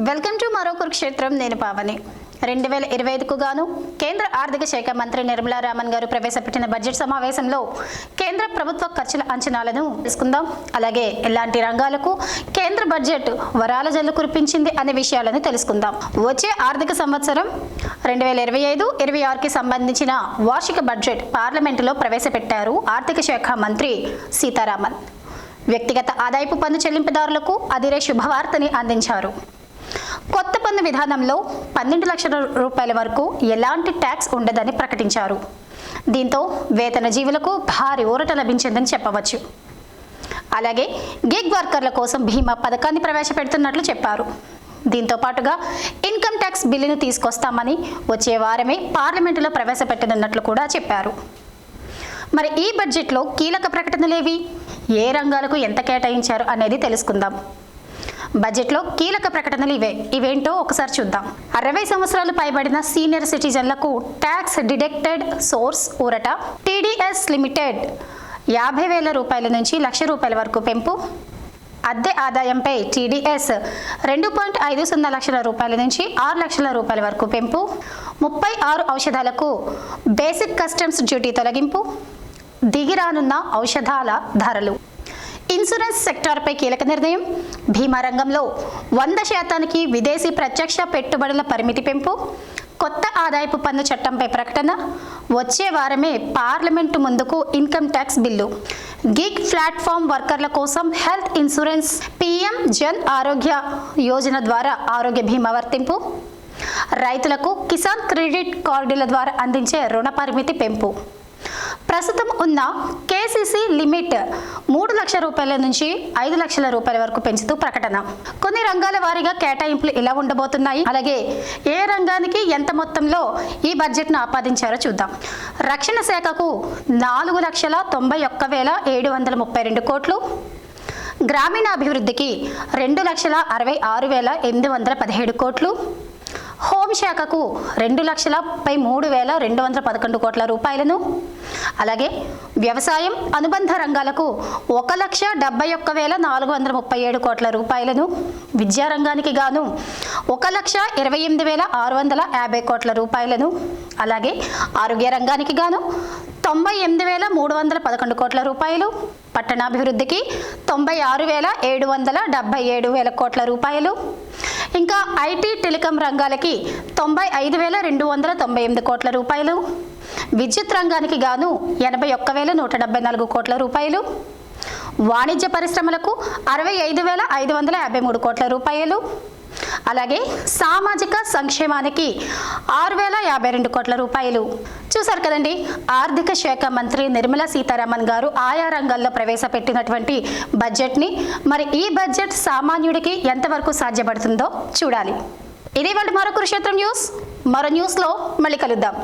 Welcome to మరో కురుక్షేత్రం. నేను పావని. 2025కు గాను కేంద్ర ఆర్థిక శాఖ మంత్రి నిర్మలా రామన్ గారు ప్రవేశపెట్టిన బడ్జెట్ సమావేశంలో కేంద్ర ప్రభుత్వ ఖర్చుల అంచనాలను తెలుసుకుందాం. అలాగే ఎలాంటి రంగాలకు కేంద్ర బడ్జెట్ వరాల జల్లు కురిపించింది అనే విషయాలను తెలుసుకుందాం. వచ్చే ఆర్థిక సంవత్సరం 2025-26కి సంబంధించిన వార్షిక బడ్జెట్ పార్లమెంటులో ప్రవేశపెట్టారు ఆర్థిక శాఖ మంత్రి సీతారామన్. వ్యక్తిగత ఆదాయపు పన్ను చెల్లింపుదారులకు అదిరే శుభవార్తని అందించారు. కొత్త పన్ను విధానంలో 12 లక్షల రూపాయల వరకు ఎలాంటి ట్యాక్స్ ఉండదని ప్రకటించారు. దీంతో వేతన జీవులకు భారీ ఊరట లభించిందని చెప్పవచ్చు. అలాగే గిగ్ వర్కర్ల కోసం బీమా పథకాన్ని ప్రవేశపెడుతున్నట్లు చెప్పారు. దీంతో పాటుగా ఇన్కమ్ ట్యాక్స్ బిల్లును తీసుకొస్తామని వచ్చే వారమే పార్లమెంటులో ప్రవేశపెట్టనున్నట్లు కూడా చెప్పారు. మరి ఈ బడ్జెట్లో కీలక ప్రకటనలేవి, ఏ రంగాలకు ఎంత కేటాయించారు అనేది తెలుసుకుందాం. బడ్జెట్లో కీలక ప్రకటనలు ఇవేంటో ఒకసారి చూద్దాం. 60 సంవత్సరాలు పైబడిన సీనియర్ సిటిజన్లకు ట్యాక్స్ డిడక్టెడ్ సోర్స్ ఊరట. టీడీఎస్ లిమిటెడ్ 50,000 రూపాయల నుంచి 1,00,000 రూపాయల వరకు పెంపు. అద్దె ఆదాయంపై టీడీఎస్ 2.50 లక్షల రూపాయల నుంచి 6 లక్షల రూపాయల వరకు పెంపు. 36 ఔషధాలకు బేసిక్ కస్టమ్స్ డ్యూటీ తొలగింపు. దిగిరానున్న ఔషధాల ధరలు. ఇన్సూరెన్స్ సెక్టార్పై కీలక నిర్ణయం. బీమా రంగంలో 100% విదేశీ ప్రత్యక్ష పెట్టుబడుల పరిమితి పెంపు. కొత్త ఆదాయపు పన్ను చట్టంపై ప్రకటన. వచ్చే వారమే పార్లమెంటు ముందుకు income tax bill. Gig platform వర్కర్ల కోసం హెల్త్ ఇన్సూరెన్స్. పీఎం జన్ ఆరోగ్య యోజన ద్వారా ఆరోగ్య బీమా వర్తింపు. రైతులకు కిసాన్ క్రెడిట్ కార్డుల ద్వారా అందించే రుణ పరిమితి పెంపు. ప్రస్తుతం ఉన్న కేసీసీ లిమిట్ 3 లక్షల రూపాయల నుంచి 5 లక్షల రూపాయల వరకు పెంచుతూ ప్రకటన. కొన్ని రంగాల వారీగా కేటాయింపులు ఇలా ఉండబోతున్నాయి. అలాగే ఏ రంగానికి ఎంత మొత్తంలో ఈ బడ్జెట్ను ఆపాదించారో చూద్దాం. రక్షణ శాఖకు 4,91,732 కోట్లు. గ్రామీణాభివృద్ధికి 2,66,817 కోట్లు. హోంశాఖకు 2,33,211 కోట్ల రూపాయలను. అలాగే వ్యవసాయం అనుబంధ రంగాలకు 1,71,437 కోట్ల రూపాయలను. విద్యారంగానికి గాను 1,28,650 కోట్ల రూపాయలను. అలాగే ఆరోగ్య రంగానికి గాను 98,311 కోట్ల రూపాయలు. పట్టణాభివృద్ధికి 96,777 కోట్ల రూపాయలు. ఇంకా ఐటీ టెలికాం రంగాలకి 95,298 కోట్ల రూపాయలు. విద్యుత్ రంగానికి గాను 81,174 కోట్ల రూపాయలు. వాణిజ్య పరిశ్రమలకు 65,553 కోట్ల రూపాయలు. అలాగే సామాజిక సంక్షేమానికి 6,052 కోట్ల రూపాయలు. చూసారు కదండి, ఆర్థిక శాఖ మంత్రి నిర్మలా సీతారామన్ గారు ఆయా రంగాల్లో ప్రవేశపెట్టినటువంటి బడ్జెట్ని. మరి ఈ బడ్జెట్ సామాన్యుడికి ఎంతవరకు సాధ్యపడుతుందో చూడాలి. ఇది వాళ్ళ మరో కురుక్షేత్రం న్యూస్. మరో న్యూస్లో మళ్ళీ కలుద్దాం.